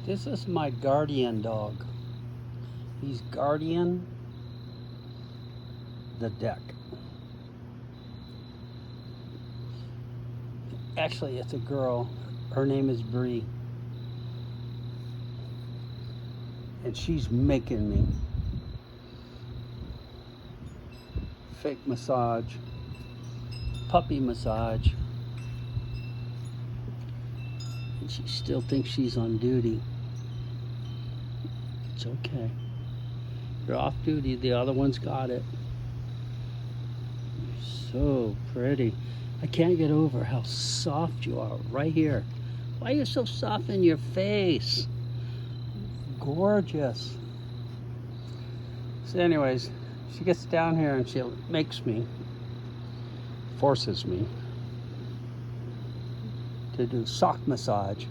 This is my guardian dog. He's guarding the deck. Actually, it's a girl. Her name is Bree. And she's making me. Fake massage. Puppy massage. And she still thinks she's on duty. It's okay. You're off duty. The other one's got it. You're so pretty. I can't get over how soft you are right here. Why are you so soft in your face? Gorgeous. So anyways, she gets down here and she makes me, forces me to do soft massage.